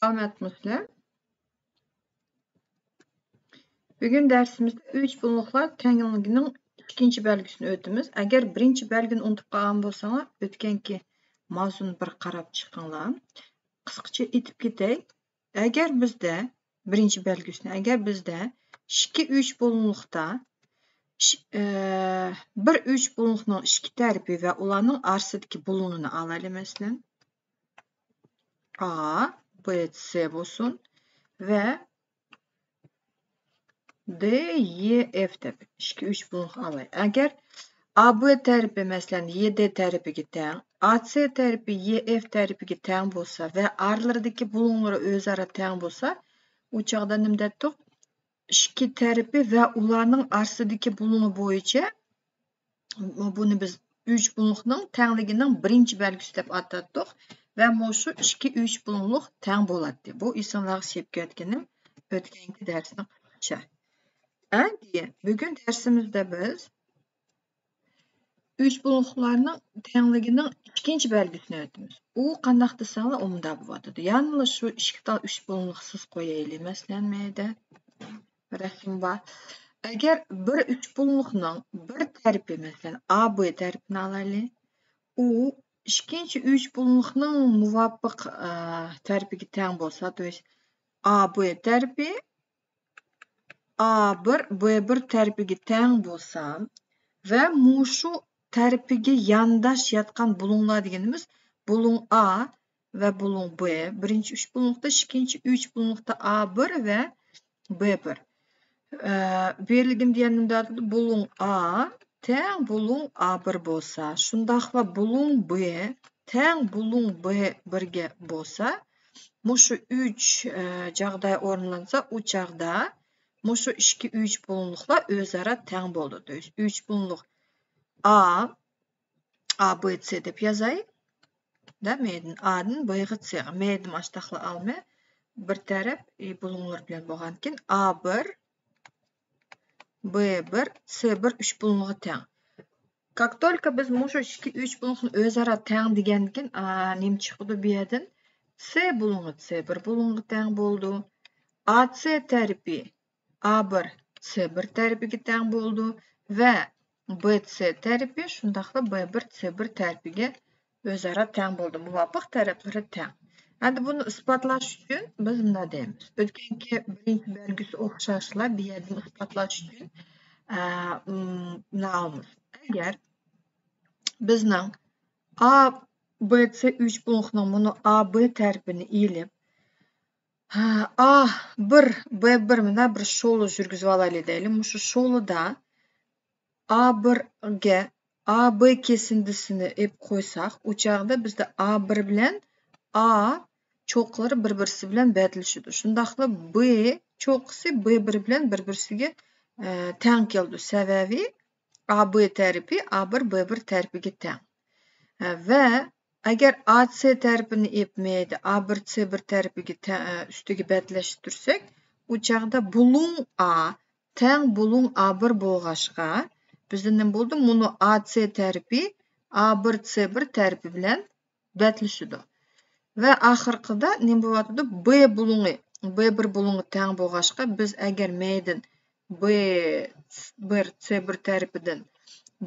Devam etmişler. Bugün dersimizde 3 bulunuklar tengligining ikkinchi belgisini o'tamiz. Agar birinchi belgini unutib qolgan bo'lsanglar, o'tganki mavzuni bir qarab chiqinglar. Qisqacha aytib ketay. Agar bizda birinchi belgisini, agar bizda 2-3 bulunukda bir 3 bulunukning ikki tarafi va ularning orasidagi bulunini olaylik, masalan. A, B, C bo'lsin va D, E, F deb 2-3 bulunq alaylik. Agar AB tarafi masalan YD tarafiga teng, AC tarafi YF tarafiga teng bo'lsa va oralaridagi bulunlar o'zaro teng bo'lsa, u chog'da nima deydik? Ikki tarafi va ularning orasidagi buluni bo'yicha buni biz 3 bulunqning tengligining birinchi belgisi deb atadik va mana shu 2-3 bulunq teng bo'ladi. Bu esimlarga kelib ketganim o'tgangi darsning qisqacha. Endi bugun darsimizda biz 3 bulunqlarning tengligining ikkinchi belgisini o'tamiz. U qanday desanglar, unda bo'ladi. Ya'ni shu 2 ta 3 bulunqsiz qo'yaylik. Masalan, mayda rasm bor. Agar bir 3 bulunqning bir tarafi masalan AB tarafini olaylik, u ikkinchi 3 bulunqning muvofiq tarafiga teng bo'lsa, to есть AB tarafi A1 B1 tarafiga teng bo'lsa va shu tarafiga yandash yotgan bulunlar deganimiz bulun A va bulun B. Birinchi 3 bulunqda, ikkinchi 3 bulunqda A1 va B1. Berilgan deganimda bulun A teng bulun A1 bo'lsa, shundaqla bulun B teng bulun B1 ga bo'lsa, shu 3 joqday o'rinlansa, u chog'da shu 2-3 bulunqlar o'zaro teng bo'ldi. To есть 3 bulunq A, B, C deb yozay. Da, men A'dan B'ga C. Men mashtaqla olmay, bir taraf bulunlar bilan bo'lgan ekan A1 B1 C1 3 bulunga teng. Как только biz shu 2-3 bulunqni o'zaro teng degandan keyin nima chiqdi bu yerdan? C bulungi C1 bulunga teng bo'ldi. AC tarafi A1 C1 tarafiga teng bo'ldi va BC tarafi shundaqla B1 C1 tarafiga o'zaro teng bo'ldi. Muvofiq taraflari teng. Endi buni isbotlash uchun biz bunday deymiz. O'tgangi birinchi belgisi o'xshashlar bu yerdan isbotlash uchun nima? Agar bizning A, B, C 3 bulunqning buni AB tarafini ilib A1, B1 bilan bir sho'li yurgizib olaylik deylik. Shu sho'lida A1 ga AB kesindisini ep qo'ysak, u chog'da bizda A1 bilan A cho'qqilari bir-birisi bilan betlashadi. Shundaqla B cho'qqisi B1 bilan bir-birisiga teng keldi. Sababi AB tarafi A1 B1 tarafiga teng. Va agar AC tarafini epmaydi, A1 C1 tarafiga ustiga betlashib tursak, u chog'da bulun A teng bulun A1 bo'lg'ashqa bizda nima bo'ldi? Buni AC tarafi A1 C1 tarafi bilan betlashadi. Va oxirida nima bo'lyapti? B1 bulungi teng bo'lg'ashqa biz agar maydin B1 C1 tarafidan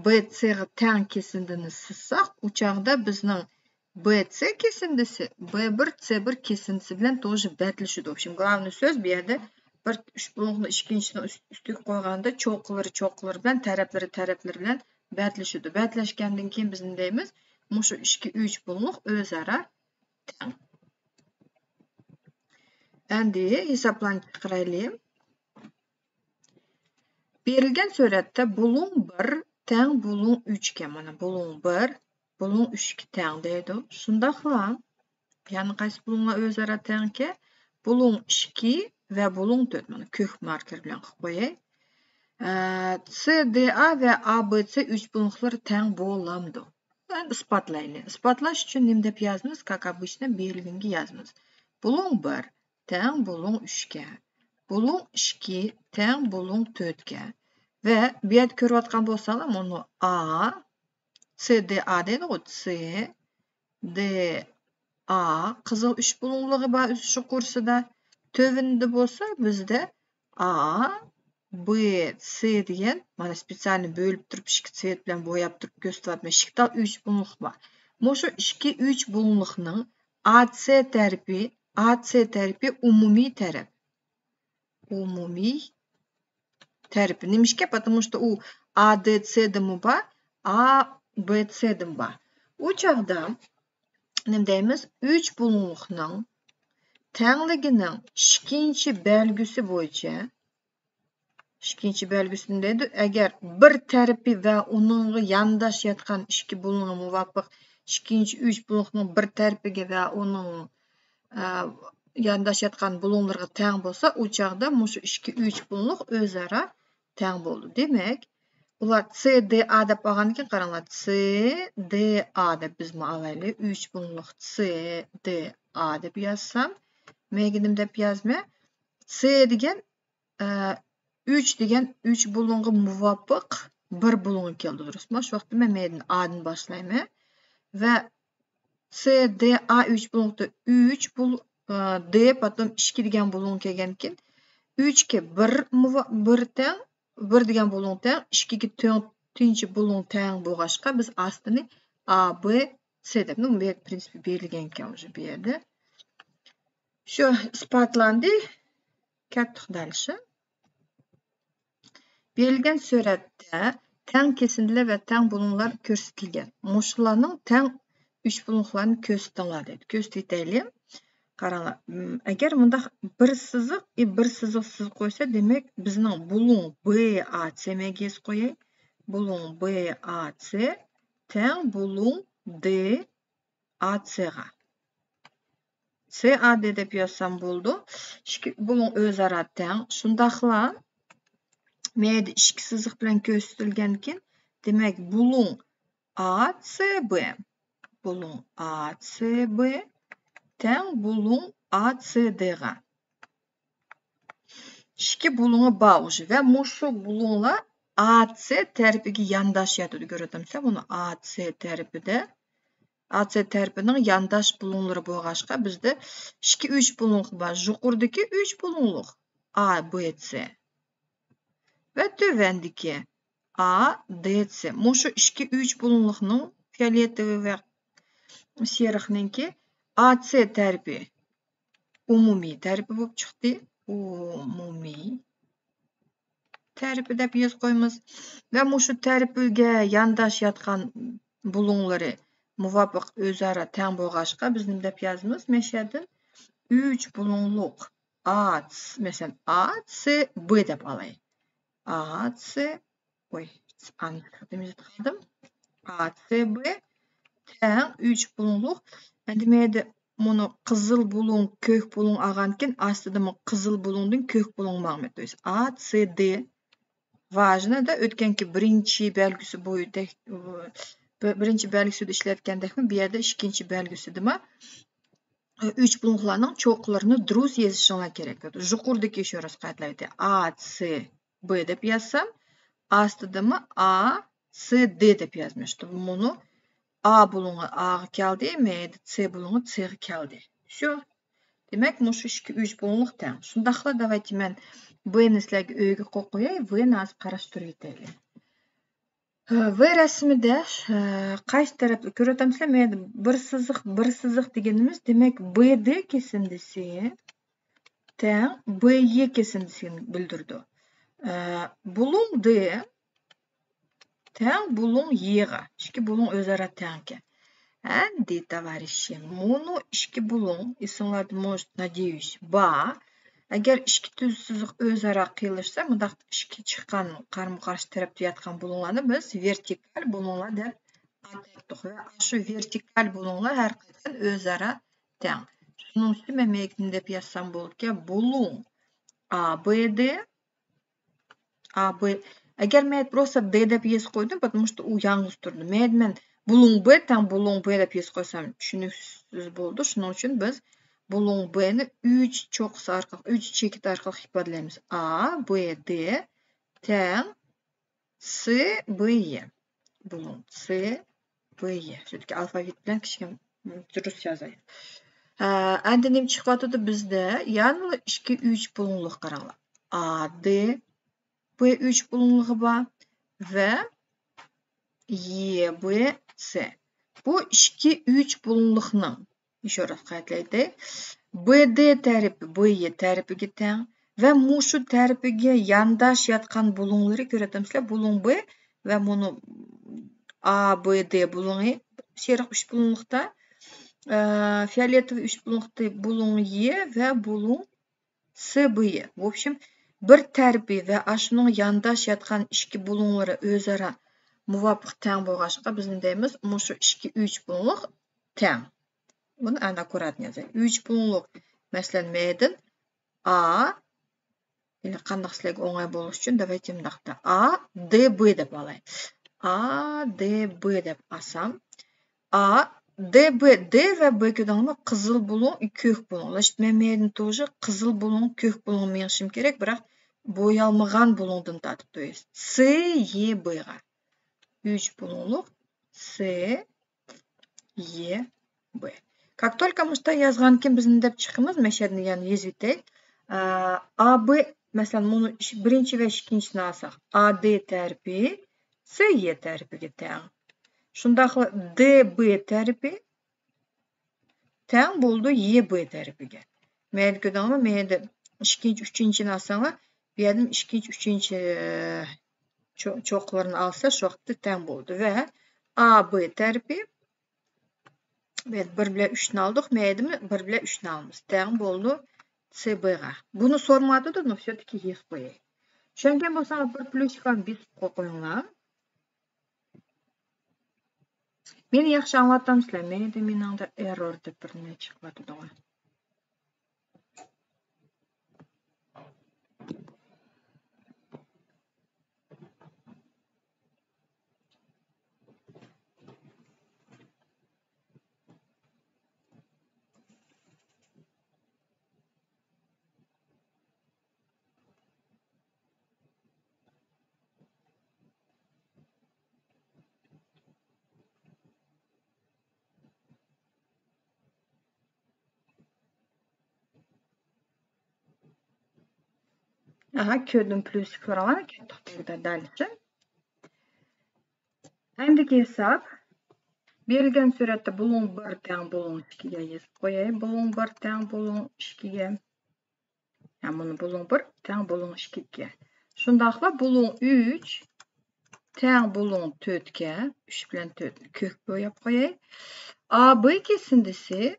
BC ga teng kesindini sizsak, u chog'da bizning BC kesindisi B1 C1 kesindisi bilan тоже betlashadi. В общем, главный so'z bu yerda bir 3 bulunqni ikkinchisini ustiga qo'yganda cho'qqilari bilan taraflari bilan betlashadi. Betlashgandan keyin biz nima deymiz? Shu 2-3 bulunq o'zaro teng. Endi hisoblanib chiqaraylik. Berilgan suratda bulun 1 teng bulun 3 ga, mana bulun 1 bulun 3 ga teng deydi. Shundaqla, ya'ni qaysi bulunlar o'zaro tengki? Bulun 2 va bulun 4. Mana ko'k marker bilan qilib qo'yay. CDA va ABC 3 bulunqlar teng bo'lamdi. Endi isbotlaylik. Isbotlash uchun nima deb yozamiz? Как обычно berilganga yozamiz. Bulun 1 teng bulun 3 ga. Bulun 2 teng bulun 4 ga. Ve bu yerda ko'rayotgan bo'lsanglar, mana A, CDA deydi, C, D, A qızıl 3 bulunluğu var şu kursida. Tövünde bolsa bizde A, B, C degan mana spesialni bölüp turib ikki svet bilan boyab turib ko'rsatyapman. Shiktal 3 bulunluq bor. Mushu 2-3 bulunluqning AC tarifi umumiy tarif. Umumiy tarifi. Nimishga? Потому что u ADC'dimi bor, ABC'dim bor. U chaqda nima deymiz? 3 bulunluqning tengligining ikkinchi belgisi bo'yicha ikkinchi belgisini deydi. Agar bir tarafi va uning yondashayotgan ikki bulungi muvofiq ikkinchi 3 bulungning bir tarafiga va uning yondashayotgan bulunglarga teng bo'lsa, u chaqda mushu 2-3 bulung o'zaro teng bo'ldi. Demak, ular CDA deb olgan ekan, qaranglar. CDA deb biz olaylik. 3 bulung CDA deb yozsam, meginim deb yozma. C degan 3 degan 3 bulungga muvofiq bir bulung keldi, durustmi? Shu vaqtda men meydan A'dan boshlayman va CDA 3 bulungda 3 D потом 2 degan bulung kelgan ekan. 3 ga 1 teng, 1 degan bulung teng, 2 ga 4-chi bulung teng bo'lg'achqa biz aslini A, B, C deb, bu prinsipi berilgan ekan o'sha bu yerda. Shu isbotlandi. Katta dalishi. Berilgan suratda teng kesindilar va teng bulunglar ko'rsatilgan. Mushularning teng 3 bulunglarni ko'rsatinglar dedi. Ko'rsataylik. Qaranglar. Agar bunda bir siziq qo'ysa, demak bizning bulung BAC megiz qo'yay. Bulung BAC teng bulung DAC ga. CAD deb yozsam bo'ldi. Ikki bulung o'zaro teng. Shundaqla meyda ikki siziq bilan ko'rsatilgan ekan. Demak, bulung ACB. Bulung ACB teng bulung ACD ga. Ikki bulungi bor o'sha va mushu bulunglar AC tarafiga yondashyapti. Ko'ryapsizlar, buni AC tarafida. AC tarafining yondash bulunglari bo'lg'achqa bizda 2-3 bulung bor. Yuqoridagi 3 bulunglik ABC va tövandagi ADC. Mushu 2-3 bulunglikning fioletovi va seriqninki AC tarifi umumiy tarifi bo'lib chiqdi. Umumiy tarifi deb yoz qo'yamiz. Va mushu tarifiga yondashayotgan bulunglari muvofiq o'zaro teng bo'lg'achqa biz nima deb yozamiz? Meshadan 3 bulunglik AC, masalan ACB deb olay. ACB teng 3 bulunglik. Endi menda buni qizil bulung, ko'k bulung olgan ekan, aslida men qizil bulungdan ko'k bulung ma'lum. То есть ACD важно-da o'tganki birinchi belgisi bo'yida birinchi belgisida ishlatgandakmi, bu yerda ikkinchi belgisidami 3 bulunglarning cho'qqilarini durust yozishinglar kerak. Yuqoridagi еще раз qaytalaydi. ACB deb yozsam, astidami ACD deb yozmishdim. Buni A bulungi A ga keldi, meyda C bulungi C ga keldi. Shu. Demak, mushu 2-3 bulunglik teng. Shundaqla давайте men B ni sizlarga o'yga qo'yib qo'yay, V ni hozir qarashtirib yetaylik. V rasmida qaysi tarafda ko'ryapsizlar? Menda bir siziq deganimiz, demak BD kesindisi teng BY kesindisini bildirdi. Bulung D teng bulung Y ga. Ikki bulung o'zaro teng ekan. Endi товарищи, buni ikki bulung, esinglarda может, надеюсь, bor. Agar ikki tuz siziq o'zaro qiyilishsa, bundaq ikki chiqqan qarama-qarshi tarafda yotgan bulunglarni biz vertikal bulunglar deb ataydik. Va shu vertikal bulunglar har qachon o'zaro teng. Shuning uchun men nima deb yozsam bo'larkan? Bulung ABD AB. Agar men просто D deb yozib qo'ydim, потому что u yolg'iz turdi. Men bulung B teng bulung B deb yozib qo'ysam tushunarsiz bo'ldi. Shuning uchun biz bulung B ni 3 cho'qqisi orqali, 3 chekit orqali ifodalaymiz. A, B, D teng C, B, Y. Bulung C, B, Y. Shunki alfavit bilan kichkina Durust yazay. Endi nem chiqyapti bizda? Ya'ni 2-3 bulunliq qaranglar. A, D, B 3 bulunluğu var ve Y, B, C. Bu 2-3 bulunluqning ishorat qaytlaydi. BD tarifi BY tarifiga teng ve mushu tarifiga yandash yotgan bulunglari ko'ratamizlar. Bulung B ve bunu A, B, D bulungi seriq 3 bulunluqda, fioletoviy 3 bulunluqda bulung Y ve bulung C, B, Y. В общем, bir tarifi ve aşının yandaş yatgan iki bulunları özara muvafiq teng bo'lg'achqa biz ne deymiz? Mushu 2-3 bulunluq teng. Buni anda ko'ratni yazaylik. 3 bulunluq masalan meydin A или qanday sizlarga o'ng'ay bo'lishi uchun давайте bundaqda A, D, B deb olay. A, D, B deb olsam A, D, B, D ve B ko'rdingizmi? Qizil bulung, ko'k bulung. Значит, men meni тоже qizil bulung, ko'k bulung yig'ishim kerak, biroq bo'yalmagan bulungdan tatib то есть C, Y, B ga. 3 bulunluq C, Y, B. Как только мы что yazganken biz ne deb chiqamiz? Men shu yerni yana yozib o'tay. A, B masalan buni birinchi va ikkinchisini olsak, A, D tarifi C, Y tarifiga teng. Shundaqla D, B tarifi teng bo'ldi Y, B tarifiga. Mayli ko'rdingizmi? Mayli ikkinchi, uchinchini olsanglar, bu yerdan ikkinchi, uchinchi cho'qlarni olsa, shu vaqtda teng bo'ldi va A, B tarifi biz 1 bilan 3 ni oldik, maydimi? 1 bilan 3 ni olamiz. Teng bo'ldi C, B ga. Buni so'rmadi-da, но все-таки yozib qo'yay. Tushungan bo'lsangiz bir plyusикani besib qo'yinglar. Meni yaxshi anglatamsizlar. Mayda meningda error deb bir nima chiqyapti. Aha, ko'rdim plyusикlarni, ketdik dalishi. Endiki hisob berilgan suratda bulung 1 teng bulung 2 ga yozib qo'yay. Bulung 1 teng bulung 2 ga. Yani bunu bulung 1 teng bulung 2 ga. Shundaqla bulung 3 teng bulung 4 ga. 3 bilan 4 ni ko'k bo'yab qo'yay. A, B kesindisi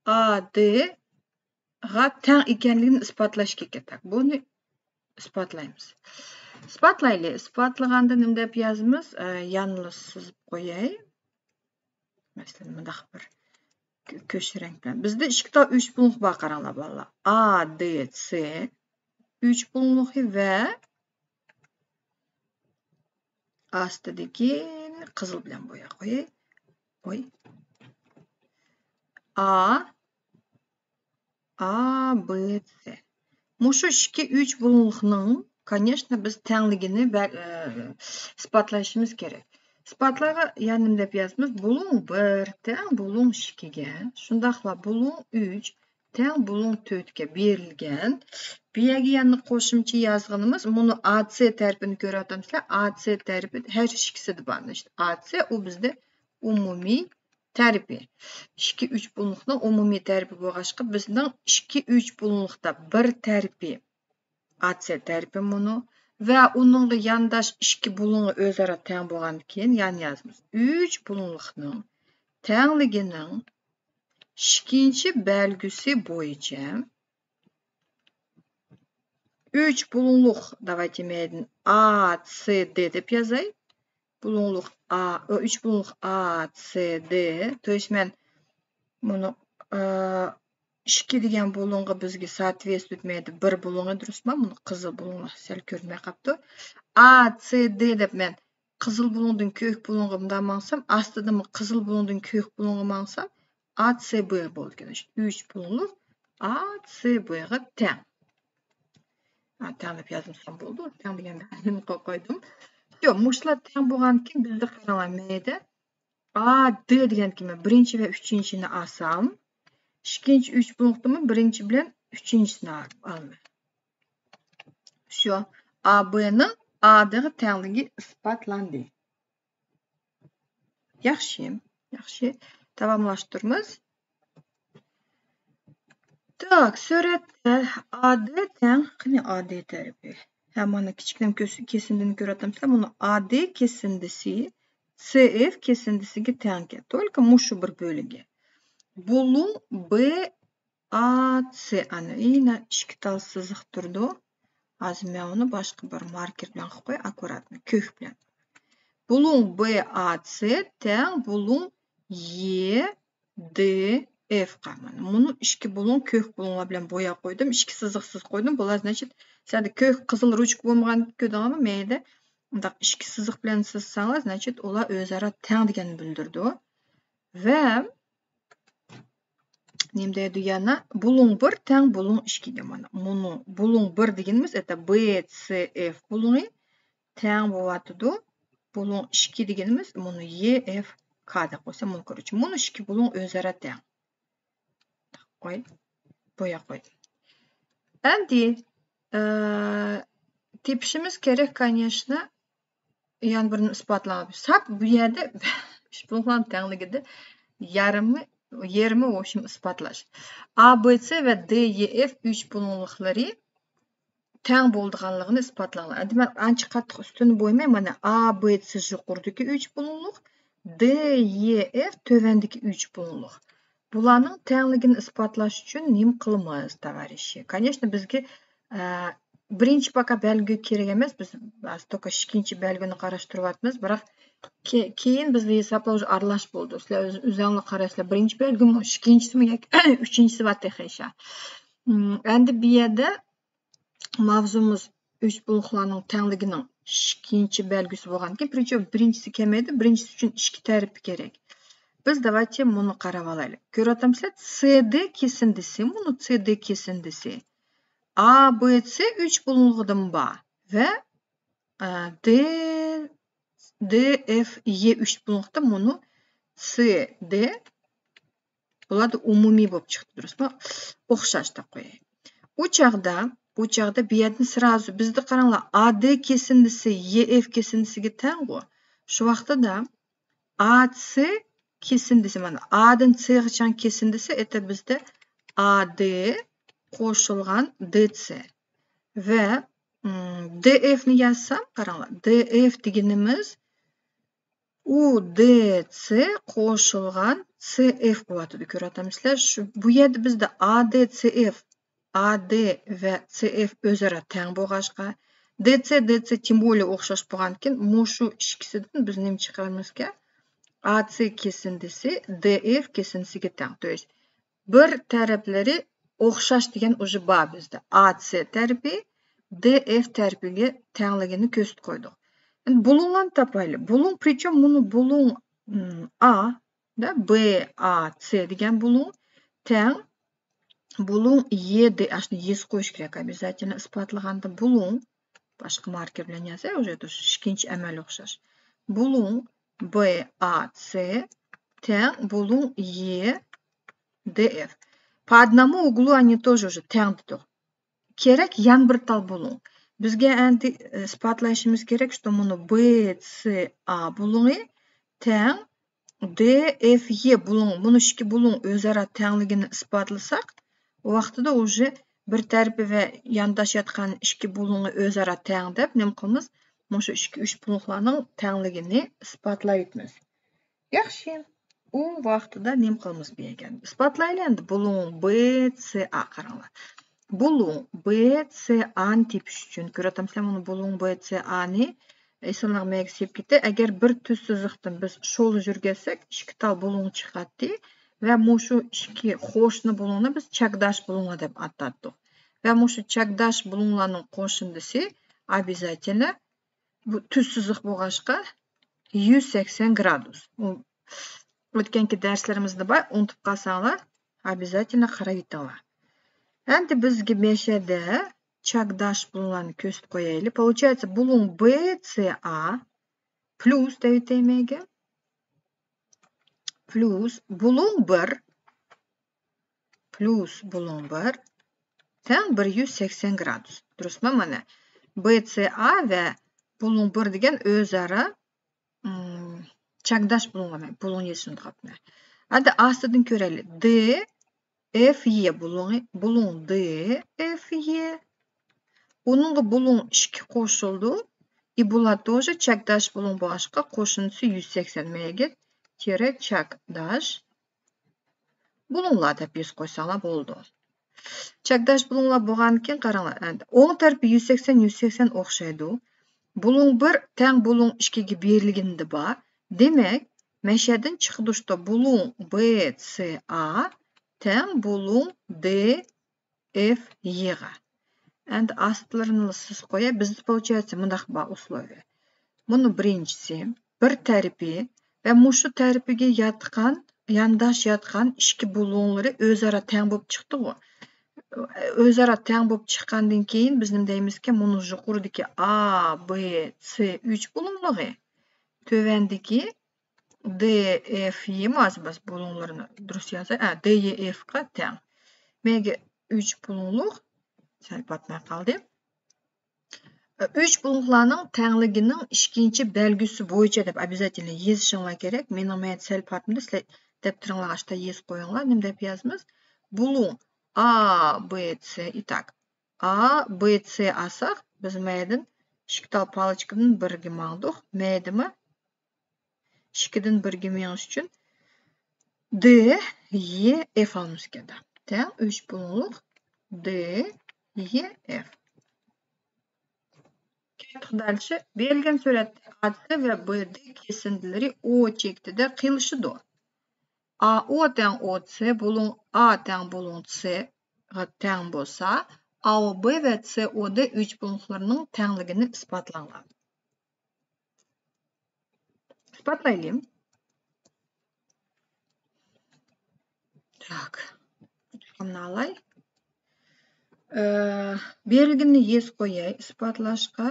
A, D ga teng ekanligini isbotlashga kerak. Buni isbotlaymiz. Isbotlaylik. Isbotlaganda nima deb yozamiz? Yalnız sızib qo'yay. Masalan, bunday bir ko'shirang bilan. Bizda ikkita 3 bulunq bor qaranglar bolalar. A, D, C 3 bulunqi va astidagi qizil bilan bo'ya qo'yay. Voy. A, B, C. Mushu 2-3 bulunqning, конечно, biz tengligini isbotlashimiz kerak. Isbotlarga yana nima deb yozamiz? Bulung 1 teng bulung 2 ga. Shundaqla bulung 3 teng bulung 4 ga berilgan. Bu yerga yana qo'shimcha yozganimiz, buni AC tarifini ko'ratamizlar. AC tarifi har ikkisida bor. İşte AC u bizda umumiy tarifi. 2-3 bulunqning umumiy tarifi bo'lg'achqa bizning 2-3 bulunqda bir tarifi AC tarifi buni ve onunla yandaş 2 bulungu özara teng bo'lgandan keyin yana yozamiz. 3 bulunliqning tengligining ikkinchi belgisi bo'yicha 3 bulunluq давайте men A, C, D deb yozay. Bulunluq A, 3 bulunluq A, C, D. То есть men buni 2 degan bulunga bizga соответствует etmaydi. 1 bulunga durustmi? Buni qizil bulunga sal ko'rmay qapti. A, C, D deb men qizil bulungdan ko'k bulunga bundan mansam, aslida men qizil bulungdan ko'k bulunga mansam, A, C, B bo'ldi ekan. 3 bulunluq A, C, B ga teng. Teng deb yozsam bo'ldi. Teng deganda nima qo'ydim? Yo'q, mushlar teng bo'lgandan keyin bizda qaranglar mayda A, D degan kimi birinchi va uchinchini alsam, ikkinchi 3 punktimi birinchi bilan uchinchisini oldim. Shu A, B'ning A'dagi tengligi isbotlandi. Yaxshi. Davomlashtiramiz. Так, suratda AD teng, qani AD tarafi. Mana kichiklam kesindini ko'ratamizlar. Buni AD kesindisi CF kesindisiga teng. Только mushu bir bo'ligi. Bulung BAC ana yana ikki tal siziq turdi. Hozir men uni boshqa bir marker bilan qilib qo'y, akkuratni ko'k bilan. Bulung BAC teng bulung EDF qamani. Buni ikki bulung ko'k bulunglar bilan bo'yab qo'ydim, ikki siziqsiz qo'ydim. Bular значит, sizda ko'k qizil ruchka bo'lmagan ko'rdingizmi? Menda undaq ikki siziq bilan sizsangiz, значит, ular o'zaro teng deganini bildirdi. Va nima deydi yana? Bulung 1 teng bulung 2 ga mana. Buni bulung 1 deganimiz это BCF bulungi teng bo'lyapti. Bulung 2 deganimiz buni EFK deb qo'ysam mumkin. Buni 2 bulung o'zaro teng. Qo'y. Bo'ya qo'ydim. Endi tepishimiz kerak, конечно, yana birini isbotlaymiz. Sap bu yerda bulunglar tengligida yarmi в общем isbotlash. ABC va DEF 3 bulungliklari teng bo'lganligini isbotlanglar. Endi men ancha qattiq ustuni bo'ymay, mana ABC yuqoridagi 3 bulunglik, DEF tövendagi 3 bulunglik. Bularning tengligini isbotlash uchun nima qilamiz, tavarishi? Конечно, bizga birinchi пока belgi kerak emas. Biz только ikkinchi belgini qarashtiryapmiz. Biroq keyin bizda hisoblov aralash bo'ldi. Sizlar o'zingizlar qarasizlar, birinchi belgimi, ikkinchisimi yoki uchinchisi va texasha. Endi bu yerda mavzumiz 3 bulunglarning tengligining ikkinchi belgisi bo'lganki, birinchisi kelmaydi, birinchisi uchun ikki tarafi kerak. Biz давайте buni qarab olaylik. Ko'ryapsizlar, CD kesindisi, buni CD kesindisi. ABC 3 bulunglidan bor va DF E 3 bulungda buni CD bular umumiy bo'lib chiqdi, durustmi? O'xshash deb qo'yay. Bu chaqda bu yerda sразу bizda qaranglar, AD kesindisi EF kesindisiga teng-ku. Shu vaqtida AC kesindisi mana A'dan C'gacha kesindisi это bizda AD qo'shilgan DC va DF ni yazsam, qaranglar, DF deganimiz u DC qo'shilgan CF bo'lyapti, ko'ryapsizlar. Shu bu yerda bizda AD va CF o'zaro teng bo'lg'ashqa, DC tем более o'xshash bo'lgankin, shu ikkisidan biz nima chiqaramizki, AC kesindisi DF kesindisiga teng. То есть bir taraflari o'xshash degan уже bor bizda. AC tarafi DF tarafiga tengligini ko'rsatib qo'ydik. Endi bulunglarni topaylik. Bulung, причем buni bulung A da BAC degan bulung teng bulung ED, ashuni yes qo'yish kerak обязательно isbotlaganda bulung boshqa marker bilan yozay, уже ikkinchi amaliy o'xshash. Bulung BAC teng bulung EDF. По одному углу они тоже уже teng dedik. Kerak yan bir tal bulung. Bizga endi isbotlashimiz kerak, что buni BCA bulungi teng DFE bulung. Buni ikki bulung o'zaro tengligini isbotlasak, u vaqtida уже bir tarafi va yondashayotgan ikki bulungi o'zaro teng deb nima qilamiz? Shu 2-3 bulunglarning tengligini isbotlaymiz. Yaxshi. U vaqtida nima qilamiz bu ekan? Isbotlaylik endi. Bulung BCA qaranglar. Bulung BCA ni tepish uchun ko'ryapsizlar, buni bulung BCA ni eslanglarga sepib ketdi. Agar bir tuz siziqdan biz sho'l yurgasak, ikki tal bulung chiqadi va shu ikki qo'shni bulungni biz chakdash bulunglar deb atadik. Va shu chakdash bulunglarning qo'shindisi обязательно bu tuz siziq bo'lg'ashqa 180 gradus. O'tganki darslarimizda bor, unutib qolsanglar, обязательно qarab yetinglar. Endi bizga meshada chakdash bulunglarni ko'rsatib qo'yaylik. Получается, bulung BCA plus deytaymiga plus bulun 1 plus bulun 1 teng 180 gradus. Durustmi? Mana BCA ve bulun 1 degan o'zaro chakdash bulunlar. Bulun yetishini qapti. Hadi astidan ko'raylik. D FY bulun D FY. Onunla bulun 2 qo'shildi. Bular тоже chakdash bulun boshqa qo'shindisi 180 megit kere chakdash bulunlar deb yuz qo'ysanglar bo'ldi. Chakdash bulunlar bo'lgandan keyin qaranglar. O'ng tarafi 180 o'xshaydi. Bulun 1 teng bulun 2 ga berilganda bor. Demak, meshadan chiqdishda bulun BCA teng bulun DFY ga. Endi astlarini siz qo'ya, bizda получается mundaq bor условия. Buni birinchisi bir tarafi va mushu tarafiga yotgan, yandash yotgan ikki bulunlari o'zaro teng bo'lib chiqdi-ku. O'zaro teng bo'lib chiqqandan keyin biz nima deymizki, buni yuqoridagi A, B, C 3 bulunligi, tövandagi D, F, Y ma'zibas bulunlarini durust yozay. D, E, F ga teng. Menga 3 bulunliq sal batmay qoldi. 3 bulunlarning tengligining ikkinchi belgisi bo'yicha deb обязательно yozishinglar kerak. Mening men sal patmda sizlar deb turinglar, ashta yozib qo'yinglar. Nima deb yozamiz? Bulun A, B, C. Итак, A, B, C alsak, biz maydan ishtal palichkadan birga mangdiq. Maydimi? 2dan 1ga menish uchun D, E, F olamiz kerak. Teng 3 bulunliq D, E, F. Ketdik. Berilgan suratda AC va BD kesintilari O chektida qiyilishidi. AO teng OC bulun A teng bulun C ga teng bo'lsa, AOB va COD 3 bulunlarning tengligini isbotlanglar. İspatlayalım. Tak. Qani alay. Berilganini yozib qo'yay. Isbotlashga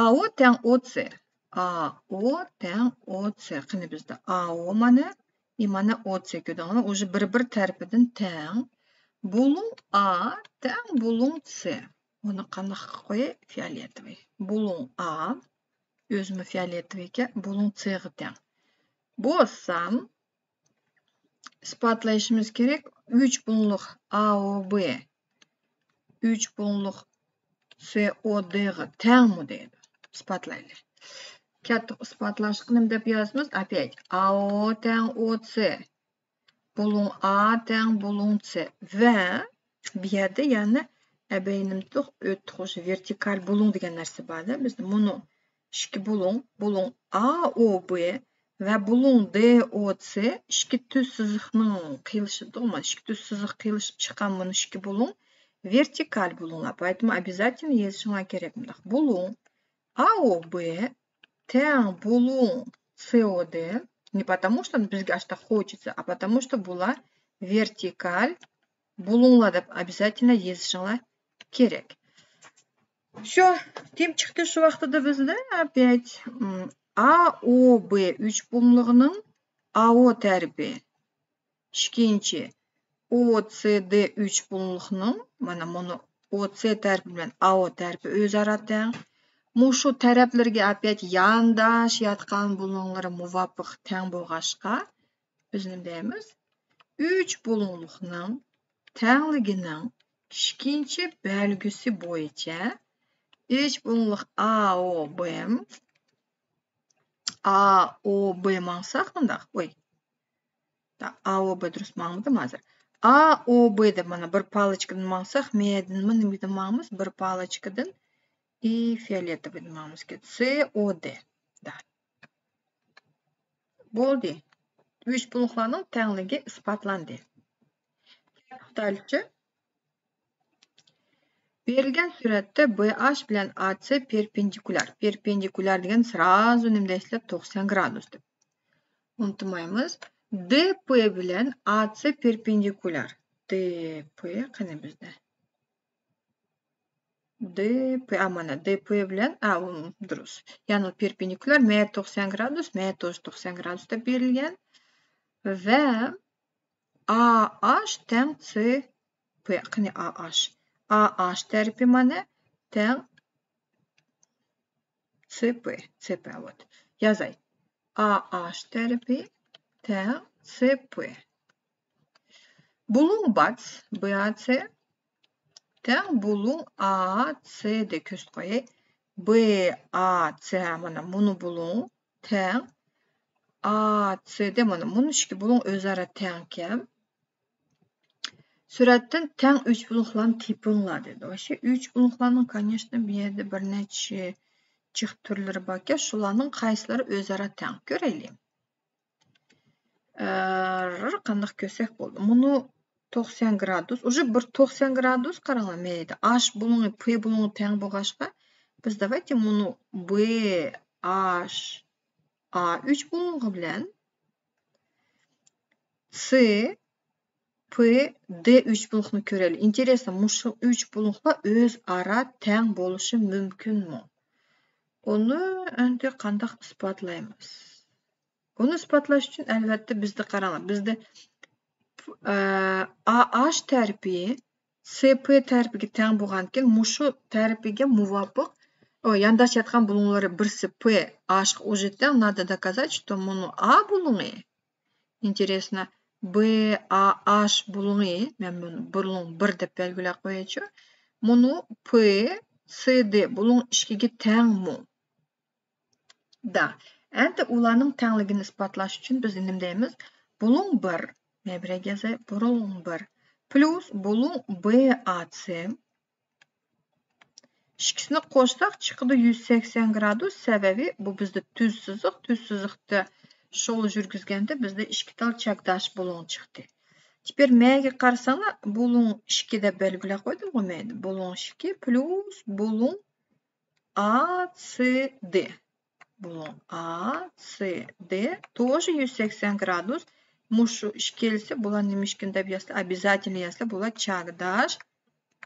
AO teng OC. AO teng OC. Qani bizda AO mana, mana OC ko'rdinglar. Уже bir tarafidan teng. Bulun A teng bulun C. Uni qanaqa qo'yay? Fioletoviy. Bulun A o'zimi fioletoviga, bulun C ga teng. Bo'lsam isbotlashimiz kerak. 3 bulunliq AOB 3 bulunliq COD ga tengmi deydi. Isbotlaylik. Katta isbotlashni nima deb yozamiz? Опять AO teng OC bulun A teng bulun C va bu yerda yana abaynimliq o'tqish vertikal bulun degan narsa bor. Bizda buni 2 bulun AOB va bulun DOC ikki tuz siziqning qiyilishida, mana ikki tuz siziq qiyilishib chiqqan buni 2 bulun vertikal bulunlar. Поэтому обязательно yozishinglar kerak bunda. Bulun AOB teng bulun COD не потому что bizga ashta хочется, а потому что bular vertikal bulunlar deb обязательно yozishinglar kerak. Shu tim chiqdi shu vaqtida bizda опять AOB 3 bulunligining AO tarafi ikkinchi OCD 3 bulunligining mana buni OC tarafi bilan AO tarafi o'zaro teng. Mushu taraflarga опять yandash yotgan bulunlar muvofiq teng bo'lg'ashqa biz nima deymiz? 3 bulunliqning tengligining ikkinchi belgisi bo'yicha 3 bulunliq AOB maqsaq bundaq. Voy. AOB durust ma'lumda hozir. AOB deb mana bir palichkadan maqsaq, mendan nima ma'lummiz? Bir palichkadan и fioletoviy ma'lummiz kerak. COD. Da. Bo'ldi. 3 bulunlarning tengligi isbotlandi. Xitoycha berilgan suratda BH bilan AC perpendikular. Perpendikular degan sразу nima deysizlar? 90 gradus deb. Unutmaymiz. DP bilan AC perpendikular. DP qani bizda? DP mana DP bilan durust. Ya'ni perpendikulyar M 90 gradus, M 90 gradusda berilgan va AH teng CP. Qani AH. AH tarifi mana teng CP. CP вот. Yazay. AH tarifi teng CP. Bulun BAC, BAC teng bulun AC de köst qo'yay. BAC mana buni bulun teng AC'de mana buni ikki bulun o'zaro teng ekan. Suratdan teng 3 bulunlarni tipinglar dedi. O'sha 3 bulunlarning, конечно, bu yerda bir necha jiq turlari bor ekan. Shularning qaysilari o'zaro teng ko'raylik. Qanday ko'rsak bo'ldi. Buni 90 gradus. Уже bir 90 gradus qaranglar mayda. H buluni, P buluni teng bo'lg'ashqa biz давайте buni B H A3 bulungi bilan C P D3 bulungni ko'raylik. Интересно, mushu 3 bulunglar o'zaro teng bo'lishi mumkinmi? Uni endi qanday isbotlaymiz? Buni isbotlash uchun albatta bizda qaranglar. Bizda AH tarifi CP tarifiga teng bo'lgandan mushu tarifiga muvofiq yondashayotgan bulunlari birisi P, H уже teng. Надо доказать, что buni A bulungi. Интересно, B, A, H bulungi. Men buni bulung 1 deb belgilab qo'yaychi. Buni P, C, D bulung 2 ga tengmi? Da. Endi ularning tengligini isbotlash uchun biz nima deymiz? Bulung 1, men birga yozay, bulung 1 plus bulung BAC ikkisini qo'shsak chiqdi 180 gradus. Sababi bu bizda tuz siziq. Tuz siziqda shol yurgizganda bizda 2 tal chakdash bulung chiqdi. Теперь menga qarasanglar, bulung 2 deb belgilab qo'ydim bo'lmaydi. Bulung 2 plus bulung ACD. Bulung ACD тоже 180 gradus. Mushu ikkalisi bular nima ishkin deb yozsa, обязательно yozsa bular chakdash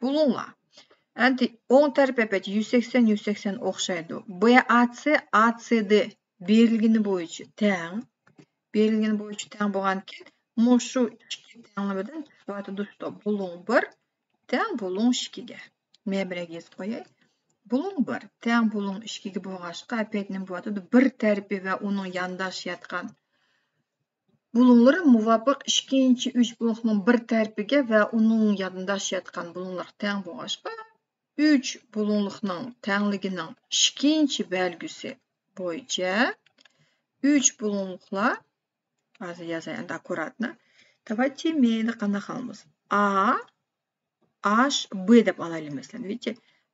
bulunglar. Endi o'ng taraf opet 180 o'xshaydi. BAC ACD berilgani bo'yicha teng. Berilgani bo'yicha teng bo'lgandan mushu ikki tenglimidan sifatida bulung 1 teng bulung 2 ga. Men birga yozib qo'yay. Bulung 1 teng bulung 2 ga bo'lg'ashqa opet nima bo'ladi? Bir tarifi va uning yondashayotgan bulunlar muvofiq ikkinchi 3 bulungning bir tarifiga va uning yondashayotgan bulunlar teng bo'lg'ashqa 3 bulunliqning tengligining ikkinchi belgisi bo'yicha 3 bulunliqlar hozir yozay endi akkuratni. Давайте mayli qanday qilamiz? A H B deb olaylik masalan. Видите?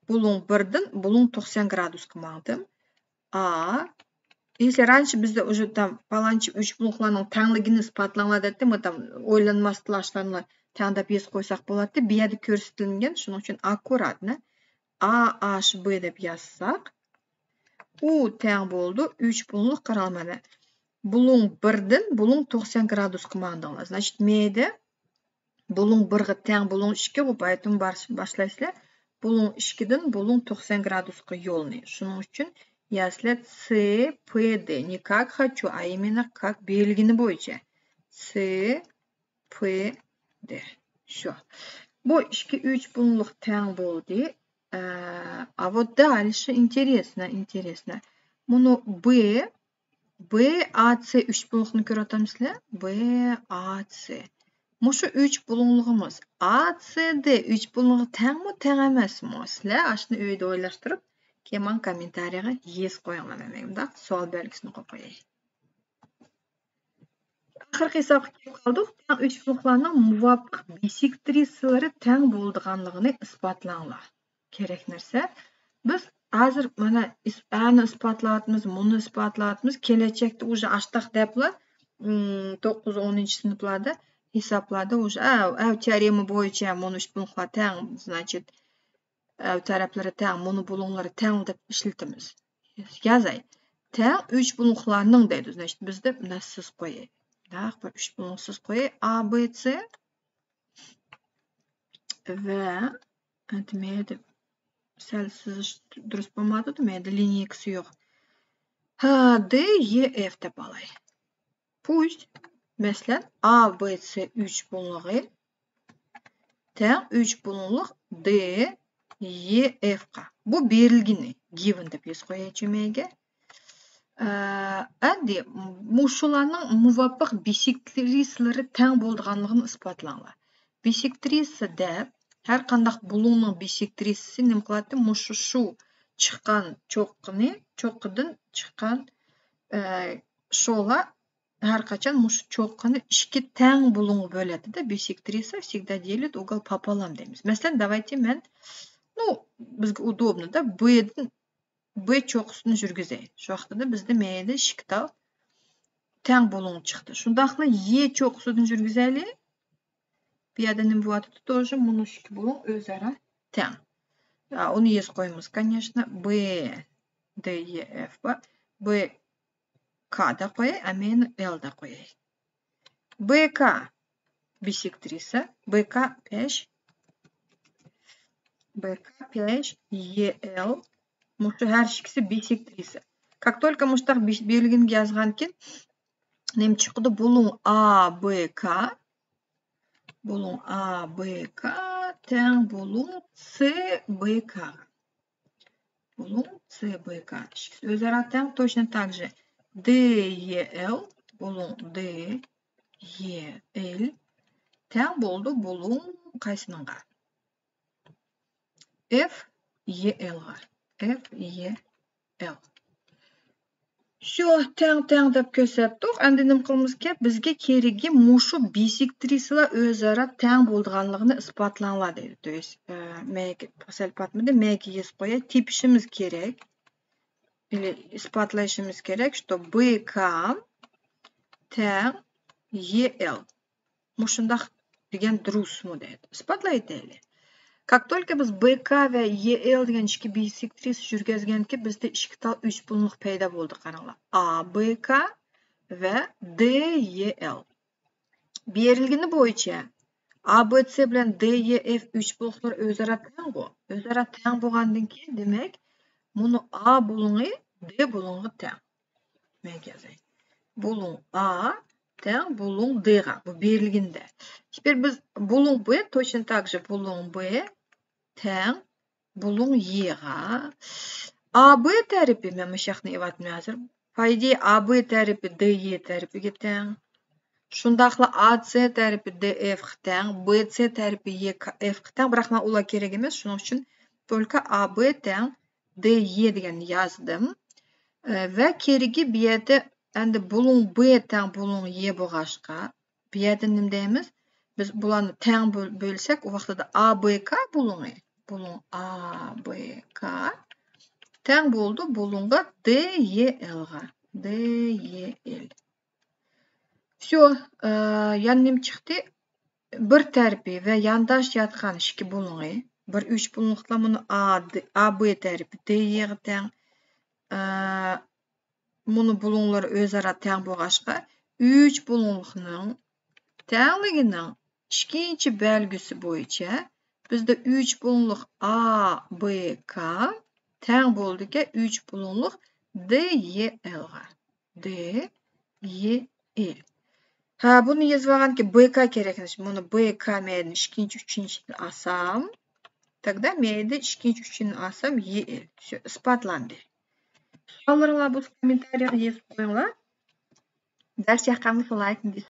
Bulung 1dan bulung 90 gradus qilmoqdim. A Если раньше bizda уже там palonchi 3 bulunglarning tengligini isbotlangan deb tam o'ylanmasdan teng deb yozib qo'ysak bo'ladi. Bu yerda ko'rsatilgan, shuning uchun akkuratni AHB deb yozsak, u teng bo'ldi 3 bulungli qaralmadi. Bulung 1dan bulung 90 gradus qilmoqdinglar. Значит, meyda bulung 1 ga teng bulung 2 bu поэтому başlaysizlar. Bulung 2dan bulung 90 gradusga yo'lni. Shuning uchun yazlar CPD. Не как хочу, а именно как belgini bo'yicha. CPD. Shu. Bu 2-3 bulunglik teng bo'ldi. А вот дальше интересно. Buni BAC 3 bulungni ko'ratamizlar. BAC. Mushu 3 bulungligimiz ACD 3 bulung'i tengmi, teng emasmi? Sizlar ashuni uyda o'ylashtirib, keyin kommentariyaga yozib qo'yinglar menga. Savol belgisini qo'yib qo'yay. Oxirgi hisobga kelib qoldik. Teng 3 bulunglarning muvofiq bisektrissалari teng bo'lganligini isbotlanglar. Kerak narsa. Biz hozir mana ani isbotlayapmiz, buni isbotlayapmiz. Kelajakda уже ashtaq deblar 9-10 sinflarda hisoblarda уже teorema bo'yicha buni 3 bulunglar teng, значит, taraflari teng, buni bulunglari teng deb ishlatamiz. Yozay. Teng 3 bulunglarning deydi. Значит, bizda bunasiz qo'yay. Bir 3 bulungsiz qo'yay. A, B, C va aytmaydi. Sal sizish durust bo'lmadi, menda liniyasi yo'q. Ha, D, E, F deb olay. Pust. Masalan, A, B, C 3 bo'lug'i teng 3 bo'lug'liq D, E, F qa. Bu berilgini, given deb yoz qo'yaychi menga. Endi mushularning muvofiq bisektrislari teng bo'lganligini isbotlanglar. Bisektrisa deb har qanday bo'lug'ning bisektrisi nima qiladi? Shu chiqqan cho'qqidan chiqqan sho'lar har qachon shu cho'qqini ikki teng bo'lug'i bo'ladi-da. Bisektrisa всегда делит угол пополам deymiz. Masalan, давайте men bizga удобно-da B cho'qqisini yurgizay. Shu vaqtida bizda menda ikkita teng bo'lug' chiqdi. Shundaqla E cho'qqisini yurgizaylik. Bu yerda nima bo'lyapti? Тоже mana shu ikki bo'lug' o'zaro teng. Uni yozib qo'yamiz, конечно. B, D, E, F bor. B, K da qo'yay, a men L da qo'yay. BK bisektrisa, BK pesh EL. Shu har ikkisi bisektrisa. Как только mushtaq belgini yozgan keyin nima chiqdi? Bo'lug' ABK teng bo'lug' CBK. Bo'lug' CBK. O'zaro teng, точно так же DEL bo'lug' DEL teng bo'ldi bo'lug' qaysininga? FEL ga. FEL. Shu teng deb ko'rsatdik. Endi nima qilamiz ki bizga keragi mushu bisektrisalar o'zaro teng bo'lganligini isbotlanglar deydi. То есть sal patmidi, menga yozib qo'yay, tepishimiz kerak. Или isbotlashimiz kerak, что BK teng EL. Mushundaq degan durustmi deydi. Isbotlaylik. Как только biz BK va EL degan ikki bisektris yurgazganki, bizda ikkita 3 bo'lug' paydo bo'ldi, qaranglar. ABK va DEL. Berilgani bo'yicha ABC bilan DEF 3 bo'lug'lar o'zaro teng-ku. O'zaro teng bo'lgandan keyin, demak, buni A bo'lug'i D bo'lug'i teng. Men yozay. Bo'lug' A teng bo'lug' D ga. Bu berilganda. Теперь biz bo'lug' B точно так же bo'lug' B teng bo'lug' E ga. AB tarifi men bu yoqni evatman hozir. Po idее AB tarifi DE tarifiga teng. Shundaqla AC tarifi DF ga teng, BC tarifi EF ga teng. Biroq men ular kerak emas. Shuning uchun только AB teng DE deganni yozdim. Va keragi bu yerda endi bo'lug' B teng bo'lug' E bo'lg'ashqa, bu yerda nima deymiz? Biz bularni teng bo'lsak, u vaqtida ABK bo'lug'i, bo'lug' ABK teng bo'ldi bo'lug'ga DEL ga. DEL. Всё, yana nima chiqdi? Bir tarifi va yandash yotgan ikki bo'lug'i, bir 3 bo'lug'lar buni AB tarifi DE ga teng. Buni bo'lug'lar o'zaro teng bo'lg'ashqa 3 bo'lug'ning tengligining ikkinchi belgisi bo'yicha bizda 3 bo'lug'liq ABK teng bo'ldiki 3 bo'lug'liq DEL ga. DEL. Ha, buni yozib olganki BK kerak emas. Buni BK men ikkinchi, uchinchisini olsam, тогда menda ikkinchi, uchinchisini olsam EL. Shu isbotlandi. Savollar bo'lsa kommentariyada yozib qo'yinglar. Dars yoqqanmisa like